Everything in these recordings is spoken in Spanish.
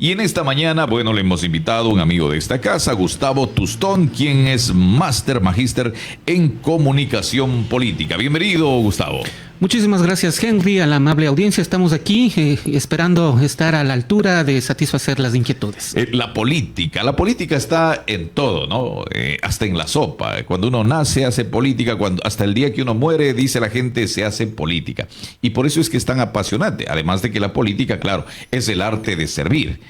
Y en esta mañana, bueno, le hemos invitado a un amigo de esta casa, Gustavo Tustón, quien es magíster en comunicación política. Bienvenido, Gustavo. Muchísimas gracias, Henry, a la amable audiencia. Estamos aquí esperando estar a la altura de satisfacer las inquietudes. La política está en todo, ¿no? Hasta en la sopa. Cuando uno nace, hace política. Hasta el día que uno muere, dice la gente, se hace política. Y por eso es que es tan apasionante. Además de que la política, claro, es el arte de servir.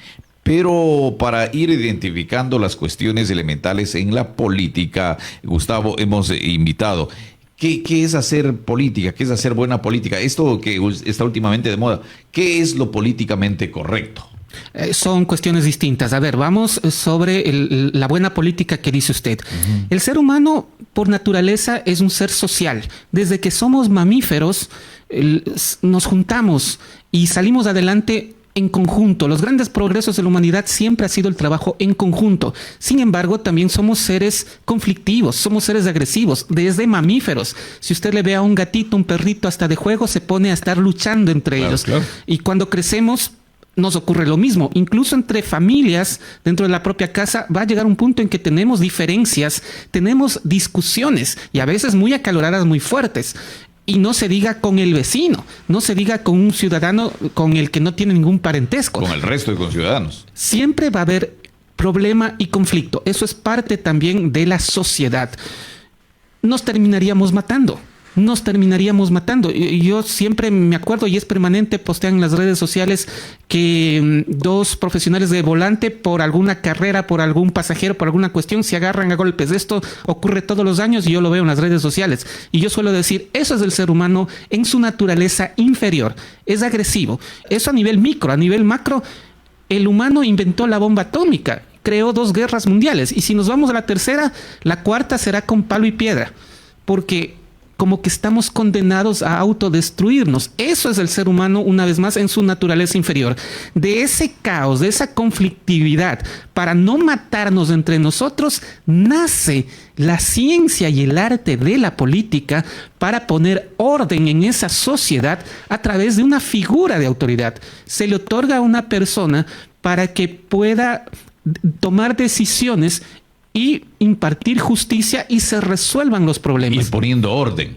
Pero para ir identificando las cuestiones elementales en la política, Gustavo, hemos invitado... ¿Qué es hacer política? ¿Qué es hacer buena política? Esto que está últimamente de moda, ¿qué es lo políticamente correcto? Son cuestiones distintas. A ver, vamos sobre la buena política que dice usted. El ser humano, por naturaleza, es un ser social. Desde que somos mamíferos, nos juntamos y salimos adelante en conjunto. Los grandes progresos de la humanidad siempre ha sido el trabajo en conjunto. Sin embargo, también somos seres conflictivos, somos seres agresivos, desde mamíferos. Si usted le ve a un gatito, un perrito, hasta de juego, se pone a estar luchando entre ellos. Claro. Y cuando crecemos, nos ocurre lo mismo. Incluso entre familias, dentro de la propia casa, va a llegar un punto en que tenemos diferencias, tenemos discusiones, y a veces muy acaloradas, muy fuertes. Y no se diga con el vecino, no se diga con un ciudadano con el que no tiene ningún parentesco. Con el resto de conciudadanos. Siempre va a haber problema y conflicto. Eso es parte también de la sociedad. Nos terminaríamos matando. Yo siempre me acuerdo, y es permanente, postean en las redes sociales que dos profesionales de volante, por alguna carrera, por algún pasajero, por alguna cuestión, se agarran a golpes. Esto ocurre todos los años y yo lo veo en las redes sociales. Y yo suelo decir, eso es el ser humano en su naturaleza inferior. Es agresivo. Eso a nivel micro. A nivel macro, el humano inventó la bomba atómica, creó 2 guerras mundiales. Y si nos vamos a la tercera, la cuarta será con palo y piedra. Porque como que estamos condenados a autodestruirnos. Eso es el ser humano, una vez más, en su naturaleza inferior. De ese caos, de esa conflictividad, para no matarnos entre nosotros, nace la ciencia y el arte de la política para poner orden en esa sociedad a través de una figura de autoridad. Se le otorga a una persona para que pueda tomar decisiones y impartir justicia y se resuelvan los problemas. Imponiendo orden.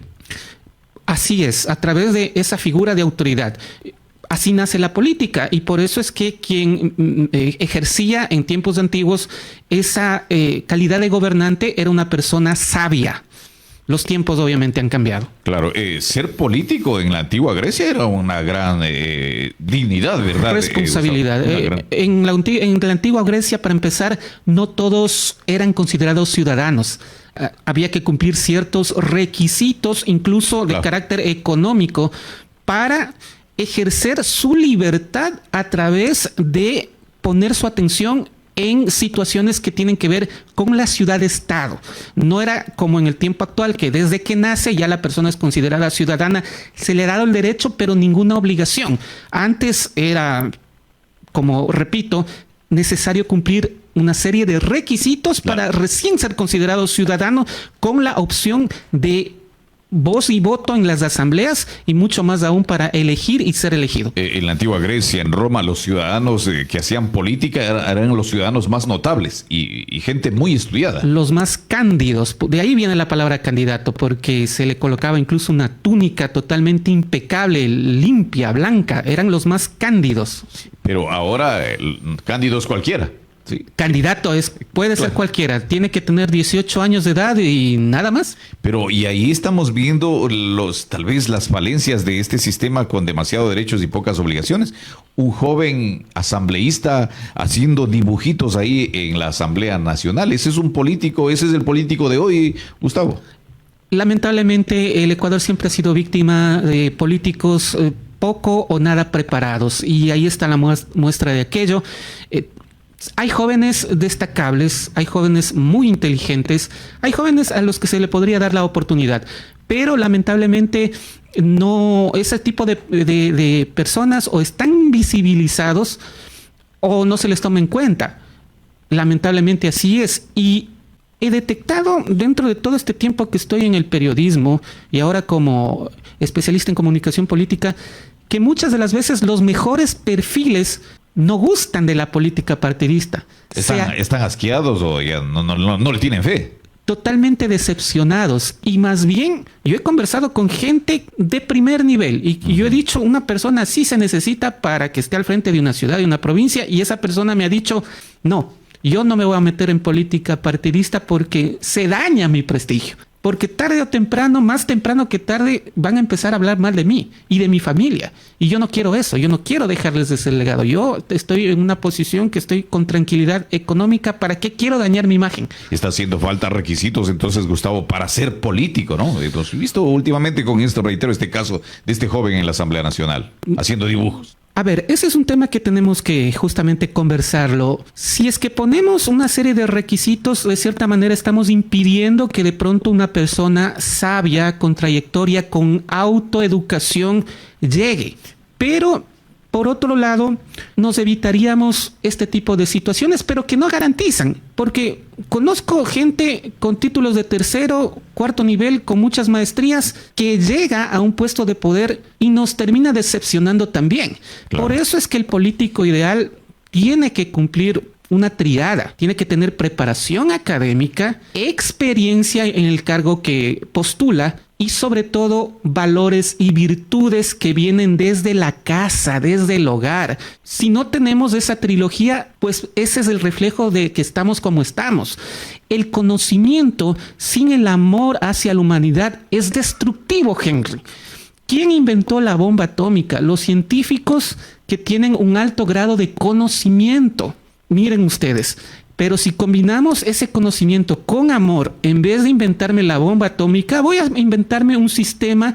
Así es, a través de esa figura de autoridad. Así nace la política, y por eso es que quien ejercía en tiempos antiguos esa calidad de gobernante era una persona sabia. Los tiempos obviamente han cambiado. Claro, ser político en la antigua Grecia era una gran dignidad, ¿verdad? Responsabilidad. En la antigua Grecia, para empezar, no todos eran considerados ciudadanos. Había que cumplir ciertos requisitos, incluso de carácter económico, para ejercer su libertad a través de poner su atención en situaciones que tienen que ver con la ciudad-estado. No era como en el tiempo actual, que desde que nace ya la persona es considerada ciudadana, se le ha dado el derecho, pero ninguna obligación. Antes era, como repito, necesario cumplir una serie de requisitos para recién ser considerado ciudadano, con la opción de voz y voto en las asambleas, y mucho más aún para elegir y ser elegido. En la antigua Grecia, en Roma, los ciudadanos que hacían política eran los ciudadanos más notables y gente muy estudiada. Los más cándidos. De ahí viene la palabra candidato, porque se le colocaba incluso una túnica totalmente impecable, limpia, blanca. Eran los más cándidos. Pero ahora, cándidos cualquiera. Sí. Candidato puede ser cualquiera, tiene que tener 18 años de edad y nada más. Pero y ahí estamos viendo tal vez las falencias de este sistema con demasiados derechos y pocas obligaciones. Un joven asambleísta haciendo dibujitos ahí en la Asamblea Nacional. Ese es un político, ese es el político de hoy, Gustavo. Lamentablemente el Ecuador siempre ha sido víctima de políticos poco o nada preparados, y ahí está la muestra de aquello. Hay jóvenes destacables, hay jóvenes muy inteligentes, hay jóvenes a los que se le podría dar la oportunidad, pero lamentablemente no, ese tipo de personas o están invisibilizados o no se les toma en cuenta. Lamentablemente así es, y he detectado dentro de todo este tiempo que estoy en el periodismo y ahora como especialista en comunicación política, que muchas de las veces los mejores perfiles no gustan de la política partidista. ¿Están asqueados o ya no le tienen fe? Totalmente decepcionados, y más bien yo he conversado con gente de primer nivel y yo he dicho, una persona así se necesita para que esté al frente de una ciudad, de una provincia, y esa persona me ha dicho, no, yo no me voy a meter en política partidista porque se daña mi prestigio. Porque tarde o temprano, más temprano que tarde, van a empezar a hablar mal de mí y de mi familia. Y yo no quiero eso, yo no quiero dejarles ese legado. Yo estoy en una posición que estoy con tranquilidad económica. ¿Para qué quiero dañar mi imagen? Está haciendo falta requisitos, entonces, Gustavo, para ser político, ¿no? Hemos visto últimamente con esto, reitero, este caso de este joven en la Asamblea Nacional, haciendo dibujos. A ver, ese es un tema que tenemos que justamente conversarlo. Si es que ponemos una serie de requisitos, de cierta manera estamos impidiendo que de pronto una persona sabia, con trayectoria, con autoeducación, llegue. Pero, por otro lado, nos evitaríamos este tipo de situaciones, pero que no garantizan. Porque conozco gente con títulos de tercero, cuarto nivel, con muchas maestrías, que llega a un puesto de poder y nos termina decepcionando también. Claro. Por eso es que el político ideal tiene que cumplir una triada, tiene que tener preparación académica, experiencia en el cargo que postula y sobre todo valores y virtudes que vienen desde la casa, desde el hogar. Si no tenemos esa trilogía, pues ese es el reflejo de que estamos como estamos. El conocimiento sin el amor hacia la humanidad es destructivo, Henry. ¿Quién inventó la bomba atómica? Los científicos que tienen un alto grado de conocimiento. Miren ustedes, pero si combinamos ese conocimiento con amor, en vez de inventarme la bomba atómica, voy a inventarme un sistema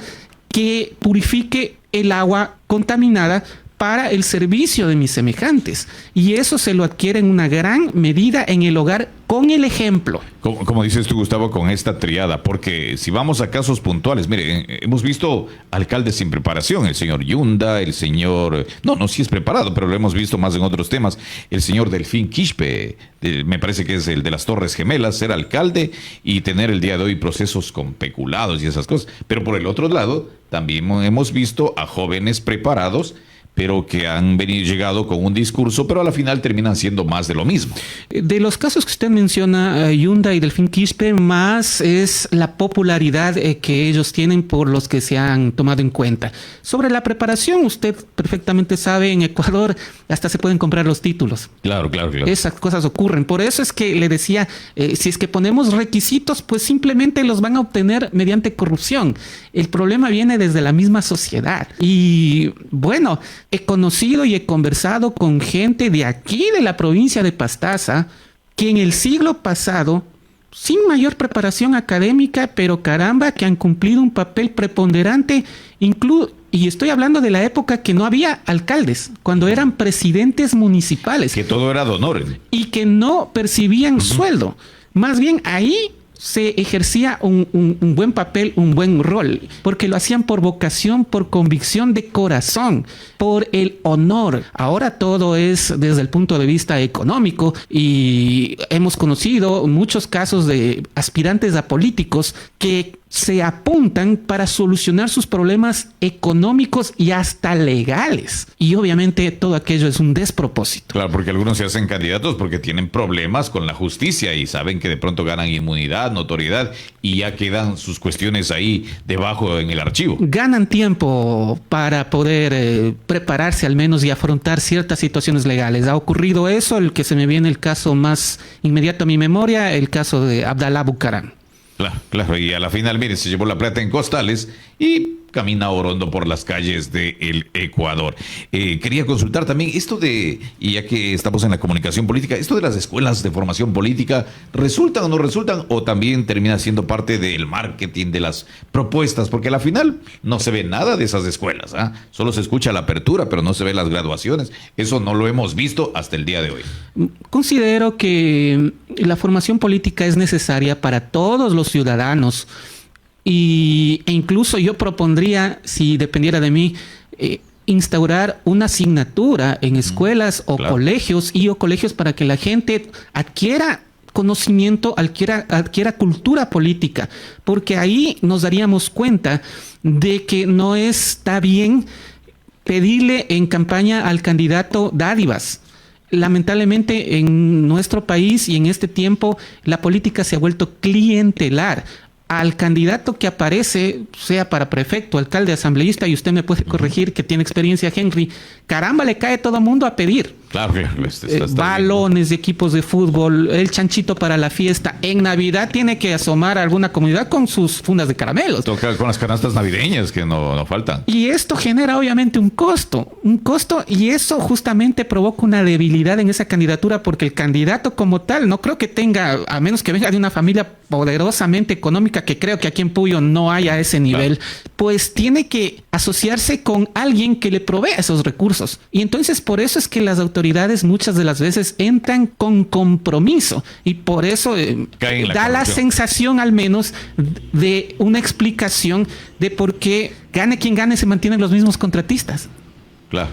que purifique el agua contaminada para el servicio de mis semejantes. Y eso se lo adquiere en una gran medida en el hogar con el ejemplo. Como dices tú, Gustavo, con esta triada, porque si vamos a casos puntuales, mire, hemos visto alcaldes sin preparación, el señor Yunda, el señor, sí es preparado, pero lo hemos visto más en otros temas, el señor Delfín Quispe, me parece que es el de las Torres Gemelas, ser alcalde y tener el día de hoy procesos con peculados y esas cosas. Pero por el otro lado, también hemos visto a jóvenes preparados, pero que han llegado con un discurso, pero a la final terminan siendo más de lo mismo. De los casos que usted menciona, Yunda y Delfín Quispe, más es la popularidad que ellos tienen por los que se han tomado en cuenta. Sobre la preparación, usted perfectamente sabe, en Ecuador hasta se pueden comprar los títulos. Claro. Esas cosas ocurren. Por eso es que le decía, si es que ponemos requisitos, pues simplemente los van a obtener mediante corrupción. El problema viene desde la misma sociedad. Y bueno, he conocido y he conversado con gente de aquí, de la provincia de Pastaza, que en el siglo pasado, sin mayor preparación académica, pero caramba, que han cumplido un papel preponderante, y estoy hablando de la época que no había alcaldes, cuando eran presidentes municipales. Que todo era de honor. Y que no percibían sueldo. Más bien ahí se ejercía un buen papel, un buen rol, porque lo hacían por vocación, por convicción de corazón, por el honor. Ahora todo es desde el punto de vista económico y hemos conocido muchos casos de aspirantes a políticos que se apuntan para solucionar sus problemas económicos y hasta legales. Y obviamente todo aquello es un despropósito. Claro, porque algunos se hacen candidatos porque tienen problemas con la justicia y saben que de pronto ganan inmunidad, notoriedad y ya quedan sus cuestiones ahí debajo en el archivo. Ganan tiempo para poder prepararse al menos y afrontar ciertas situaciones legales. Ha ocurrido eso, el que se me viene el caso más inmediato a mi memoria, el caso de Abdalá Bucaram. Claro, y a la final, mire, se llevó la plata en costales y camina orondo por las calles del Ecuador. Quería consultar también esto de, y ya que estamos en la comunicación política, esto de las escuelas de formación política, ¿resultan o no resultan? ¿O también termina siendo parte del marketing, de las propuestas? Porque a la final no se ve nada de esas escuelas, ¿ah? Solo se escucha la apertura, pero no se ven las graduaciones. Eso no lo hemos visto hasta el día de hoy. Considero que la formación política es necesaria para todos los ciudadanos. E incluso yo propondría, si dependiera de mí, instaurar una asignatura en escuelas o colegios para que la gente adquiera conocimiento, adquiera cultura política, porque ahí nos daríamos cuenta de que no está bien pedirle en campaña al candidato dádivas. Lamentablemente en nuestro país y en este tiempo la política se ha vuelto clientelar. Al candidato que aparece, sea para prefecto, alcalde, asambleísta, y usted me puede corregir que tiene experiencia, Henry, caramba, le cae todo mundo a pedir. Claro. Balones de equipos de fútbol, el chanchito para la fiesta. En Navidad tiene que asomar a alguna comunidad con sus fundas de caramelos. Toca con las canastas navideñas que no faltan. Y esto genera obviamente un costo, y eso justamente provoca una debilidad en esa candidatura, porque el candidato como tal no creo que tenga, a menos que venga de una familia poderosamente económica, que creo que aquí en Puyo no hay a ese nivel, claro, pues tiene que asociarse con alguien que le provea esos recursos. Y entonces por eso es que las autoridades muchas de las veces entran con compromiso, y por eso da la sensación al menos de una explicación de por qué gane quien gane se mantienen los mismos contratistas. Claro.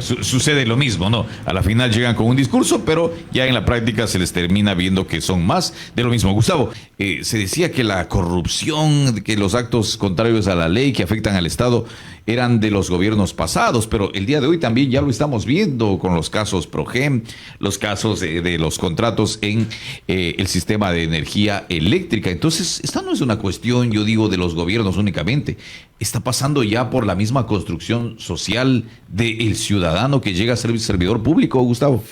Sucede lo mismo, ¿no? A la final llegan con un discurso, pero ya en la práctica se les termina viendo que son más de lo mismo. Gustavo, se decía que la corrupción, que los actos contrarios a la ley que afectan al Estado eran de los gobiernos pasados, pero el día de hoy también ya lo estamos viendo con los casos Progem, los casos de los contratos en el sistema de energía eléctrica. Entonces, esta no es una cuestión, yo digo, de los gobiernos únicamente. Está pasando ya por la misma construcción social del ciudadano que llega a ser servidor público, Gustavo.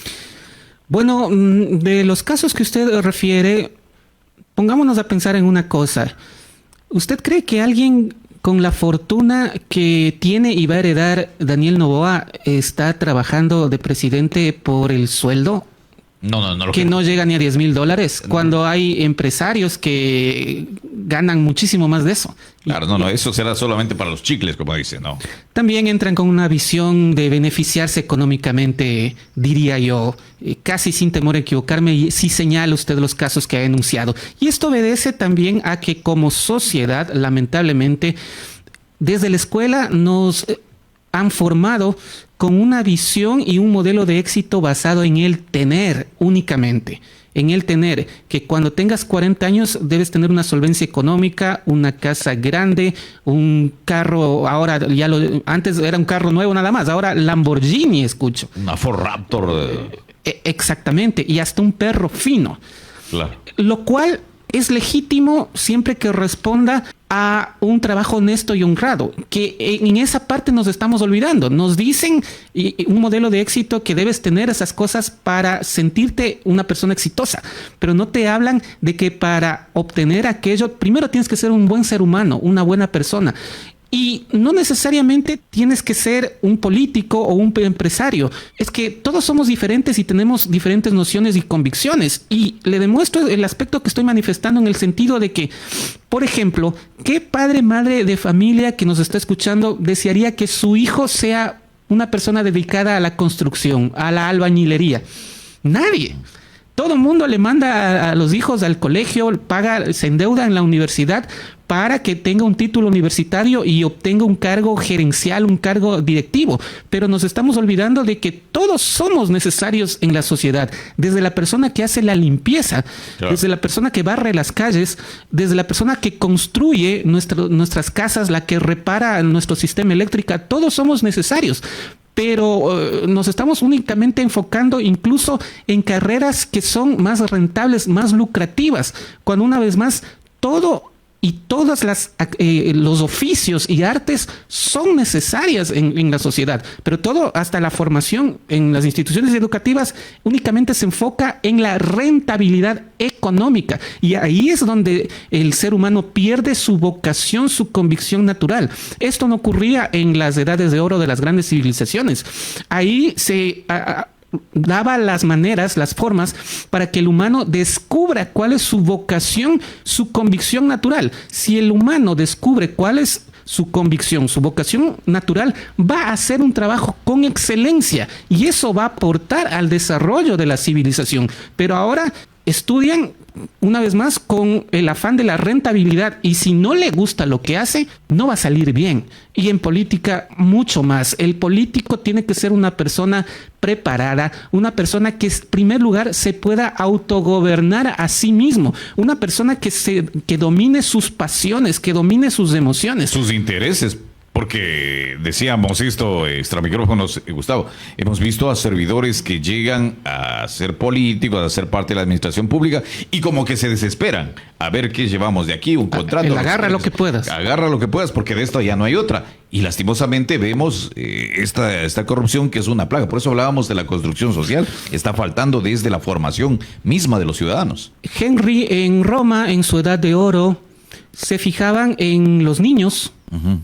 Bueno, de los casos que usted refiere, pongámonos a pensar en una cosa. ¿Usted cree que alguien con la fortuna que tiene y va a heredar Daniel Noboa está trabajando de presidente por el sueldo? No. Que no llega ni a $10,000, cuando hay empresarios que ganan muchísimo más de eso. Claro, eso será solamente para los chicles, como dicen, ¿no? También entran con una visión de beneficiarse económicamente, diría yo, casi sin temor a equivocarme, y sí señala usted los casos que ha enunciado. Y esto obedece también a que como sociedad, lamentablemente, desde la escuela nos han formado con una visión y un modelo de éxito basado en el tener únicamente. En el tener, que cuando tengas 40 años debes tener una solvencia económica, una casa grande, un carro, ahora antes era un carro nuevo nada más, ahora Lamborghini escucho. Una Ford Raptor. Exactamente, y hasta un perro fino. Claro. Lo cual es legítimo siempre que responda a un trabajo honesto y honrado, que en esa parte nos estamos olvidando. Nos dicen un modelo de éxito que debes tener esas cosas para sentirte una persona exitosa, pero no te hablan de que para obtener aquello, primero tienes que ser un buen ser humano, una buena persona. Y no necesariamente tienes que ser un político o un empresario. Es que todos somos diferentes y tenemos diferentes nociones y convicciones. Y le demuestro el aspecto que estoy manifestando en el sentido de que, por ejemplo, ¿qué padre, madre de familia que nos está escuchando desearía que su hijo sea una persona dedicada a la construcción, a la albañilería? Nadie. Todo el mundo le manda a los hijos al colegio, se endeuda en la universidad para que tenga un título universitario y obtenga un cargo gerencial, un cargo directivo. Pero nos estamos olvidando de que todos somos necesarios en la sociedad. Desde la persona que hace la limpieza, claro, desde la persona que barre las calles, desde la persona que construye nuestras casas, la que repara nuestro sistema eléctrico, todos somos necesarios. Pero nos estamos únicamente enfocando incluso en carreras que son más rentables, más lucrativas, cuando una vez más todo y todas los oficios y artes son necesarias en la sociedad, pero todo, hasta la formación en las instituciones educativas, únicamente se enfoca en la rentabilidad económica, y ahí es donde el ser humano pierde su vocación, su convicción natural. Esto no ocurría en las edades de oro de las grandes civilizaciones. Ahí se daba las maneras, las formas para que el humano descubra cuál es su vocación, su convicción natural. Si el humano descubre cuál es su convicción, su vocación natural, va a hacer un trabajo con excelencia y eso va a aportar al desarrollo de la civilización. Pero ahora estudian una vez más con el afán de la rentabilidad, y si no le gusta lo que hace, no va a salir bien. Y en política mucho más. El político tiene que ser una persona preparada, una persona que en primer lugar se pueda autogobernar a sí mismo, una persona que domine sus pasiones, que domine sus emociones. Sus intereses. Porque decíamos esto, extra micrófonos, Gustavo, hemos visto a servidores que llegan a ser políticos, a ser parte de la administración pública y como que se desesperan a ver qué llevamos de aquí, un contrato. Agarra lo que puedas. Agarra lo que puedas, porque de esto ya no hay otra. Y lastimosamente vemos esta corrupción que es una plaga. Por eso hablábamos de la construcción social. Está faltando desde la formación misma de los ciudadanos. Henry en Roma, en su edad de oro, se fijaban en los niños. Uh-huh.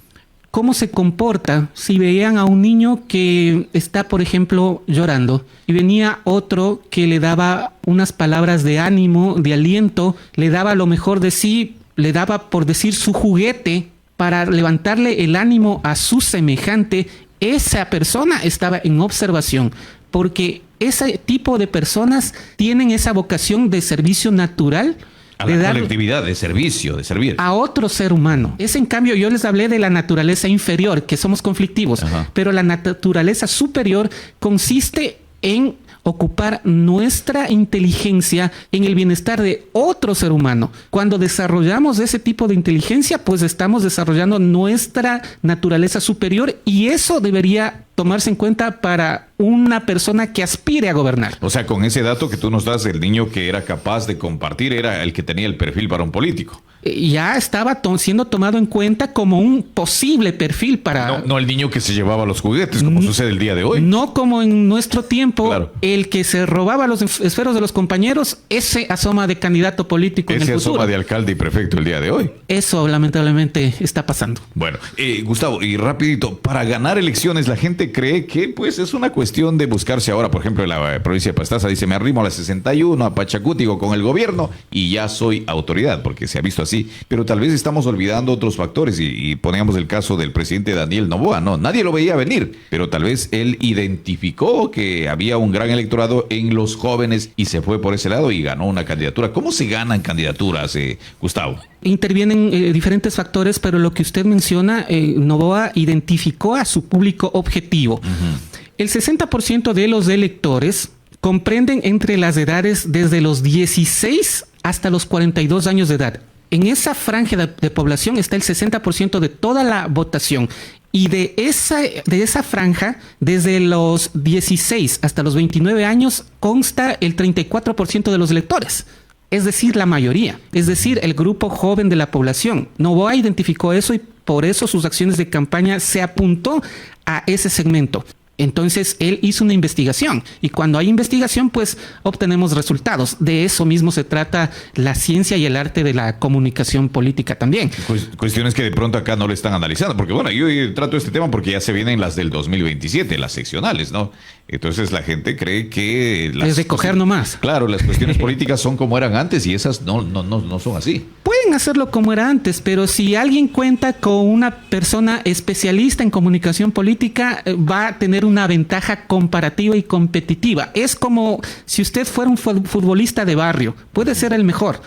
¿Cómo se comporta si veían a un niño que está, por ejemplo, llorando y venía otro que le daba unas palabras de ánimo, de aliento, le daba lo mejor de sí, le daba, por decir, su juguete para levantarle el ánimo a su semejante? Esa persona estaba en observación, porque ese tipo de personas tienen esa vocación de servicio natural, a la colectividad, de servicio, de servir a otro ser humano. Es, en cambio, yo les hablé de la naturaleza inferior, que somos conflictivos. Ajá. Pero la naturaleza superior consiste en ocupar nuestra inteligencia en el bienestar de otro ser humano. Cuando desarrollamos ese tipo de inteligencia, pues estamos desarrollando nuestra naturaleza superior, y eso debería tomarse en cuenta para una persona que aspire a gobernar. O sea, con ese dato que tú nos das, el niño que era capaz de compartir era el que tenía el perfil para un político. Ya estaba siendo tomado en cuenta como un posible perfil para... No el niño que se llevaba los juguetes, como sucede el día de hoy. No como en nuestro tiempo, claro. El que se robaba los esferos de los compañeros, ese asoma de candidato político en el futuro. Ese asoma de alcalde y prefecto el día de hoy. Eso lamentablemente está pasando. Bueno, Gustavo, y rapidito, para ganar elecciones la gente cree que pues es una cuestión de buscarse ahora, por ejemplo, en la provincia de Pastaza dice, me arrimo a la 61, a Pachacútico con el gobierno y ya soy autoridad, porque se ha visto así. Pero tal vez estamos olvidando otros factores y poníamos el caso del presidente Daniel Noboa. No, nadie lo veía venir, pero tal vez él identificó que había un gran electorado en los jóvenes y se fue por ese lado y ganó una candidatura. ¿Cómo se ganan candidaturas, Gustavo? Intervienen diferentes factores, pero lo que usted menciona, Noboa identificó a su público objetivo. Uh-huh. El 60% de los electores comprenden entre las edades desde los 16 hasta los 42 años de edad. En esa franja de población está el 60% de toda la votación. Y de esa franja, desde los 16 hasta los 29 años, consta el 34% de los electores. Es decir, la mayoría. Es decir, el grupo joven de la población. Noboa identificó eso y por eso sus acciones de campaña se apuntó a ese segmento. Entonces, él hizo una investigación y cuando hay investigación, pues obtenemos resultados. De eso mismo se trata la ciencia y el arte de la comunicación política también. Cuestiones que de pronto acá no le están analizando, porque bueno, yo trato este tema porque ya se vienen las del 2027, las seccionales, ¿no? Entonces la gente cree que... Es de coger nomás. Claro, las cuestiones políticas son como eran antes y esas no son así. Pueden hacerlo como era antes, pero si alguien cuenta con una persona especialista en comunicación política, va a tener una ventaja comparativa y competitiva. Es como si usted fuera un futbolista de barrio, puede ser el mejor,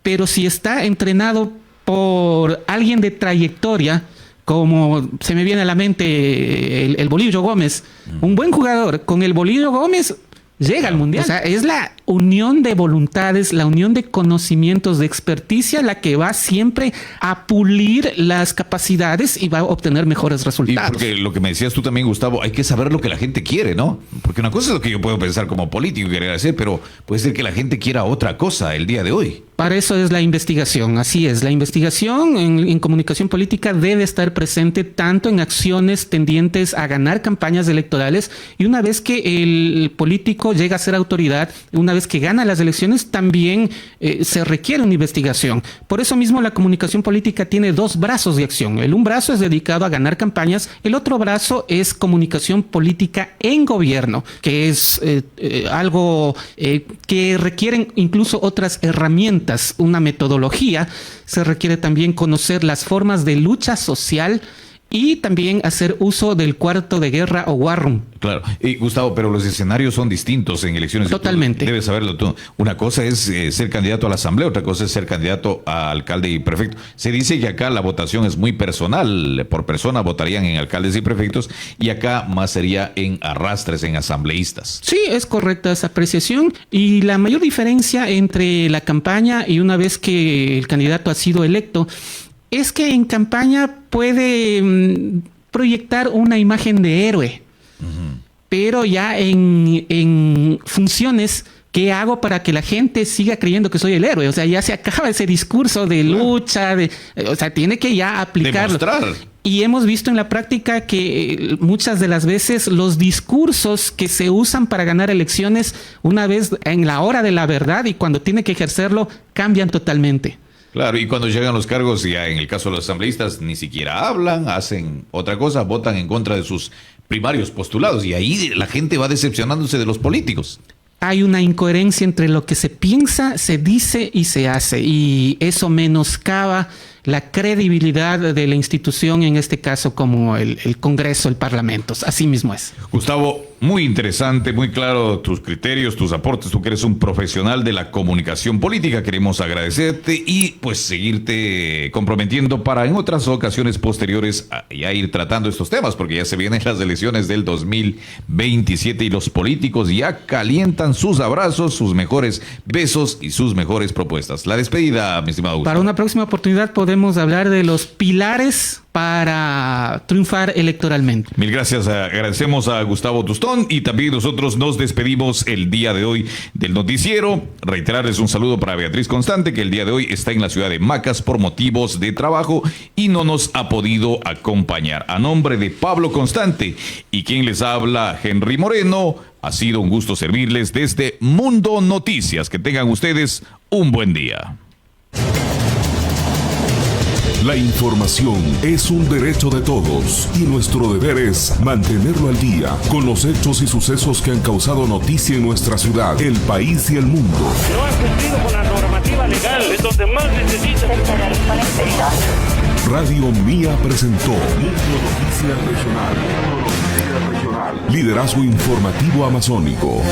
pero si está entrenado por alguien de trayectoria, como se me viene a la mente el Bolillo Gómez, un buen jugador, con el Bolillo Gómez llega al Mundial. O sea, es la unión de voluntades, la unión de conocimientos, de experticia, la que va siempre a pulir las capacidades y va a obtener mejores resultados. Y porque lo que me decías tú también, Gustavo, hay que saber lo que la gente quiere, ¿no? Porque una cosa es lo que yo puedo pensar como político y querer hacer, pero puede ser que la gente quiera otra cosa el día de hoy. Para eso es la investigación, así es. La investigación en comunicación política debe estar presente tanto en acciones tendientes a ganar campañas electorales y una vez que el político llega a ser autoridad, una vez que gana las elecciones, también se requiere una investigación. Por eso mismo la comunicación política tiene dos brazos de acción. Un brazo es dedicado a ganar campañas, el otro brazo es comunicación política en gobierno, que es algo que requieren incluso otras herramientas. Una metodología, se requiere también conocer las formas de lucha social y también hacer uso del cuarto de guerra o war room. Claro, Gustavo, pero los escenarios son distintos en elecciones. Totalmente. Debes saberlo tú. Una cosa es ser candidato a la asamblea, otra cosa es ser candidato a alcalde y prefecto. Se dice que acá la votación es muy personal, por persona votarían en alcaldes y prefectos, y acá más sería en arrastres, en asambleístas. Sí, es correcta esa apreciación, y la mayor diferencia entre la campaña y una vez que el candidato ha sido electo es que en campaña puede proyectar una imagen de héroe, pero ya en funciones. ¿Qué hago para que la gente siga creyendo que soy el héroe? O sea, ya se acaba ese discurso de lucha, o sea, tiene que ya aplicarlo. Demostrar. Y hemos visto en la práctica que muchas de las veces los discursos que se usan para ganar elecciones, una vez en la hora de la verdad y cuando tiene que ejercerlo, cambian totalmente. Claro, y cuando llegan los cargos, ya en el caso de los asambleístas, ni siquiera hablan, hacen otra cosa, votan en contra de sus primarios postulados. Y ahí la gente va decepcionándose de los políticos. Hay una incoherencia entre lo que se piensa, se dice y se hace, y eso menoscaba la credibilidad de la institución, en este caso como el Congreso, el Parlamento. Así mismo es. Gustavo, muy interesante, muy claro tus criterios, tus aportes. Tú que eres un profesional de la comunicación política, queremos agradecerte y pues seguirte comprometiendo para en otras ocasiones posteriores a ya ir tratando estos temas, porque ya se vienen las elecciones del 2027 y los políticos ya calientan sus abrazos, sus mejores besos y sus mejores propuestas. La despedida, mi estimado Gustavo. Para una próxima oportunidad podemos hablar de los pilares para triunfar electoralmente. Mil gracias, agradecemos a Gustavo Tostón y también nosotros nos despedimos el día de hoy del noticiero. Reiterarles un saludo para Beatriz Constante, que el día de hoy está en la ciudad de Macas por motivos de trabajo y no nos ha podido acompañar. A nombre de Pablo Constante y quien les habla, Henry Moreno, ha sido un gusto servirles desde Mundo Noticias. Que tengan ustedes un buen día. La información es un derecho de todos y nuestro deber es mantenerlo al día con los hechos y sucesos que han causado noticia en nuestra ciudad, el país y el mundo. No ha cumplido con la normativa legal, es donde más necesita. Radio Mía presentó Mundo Noticias Regional. Liderazgo informativo amazónico.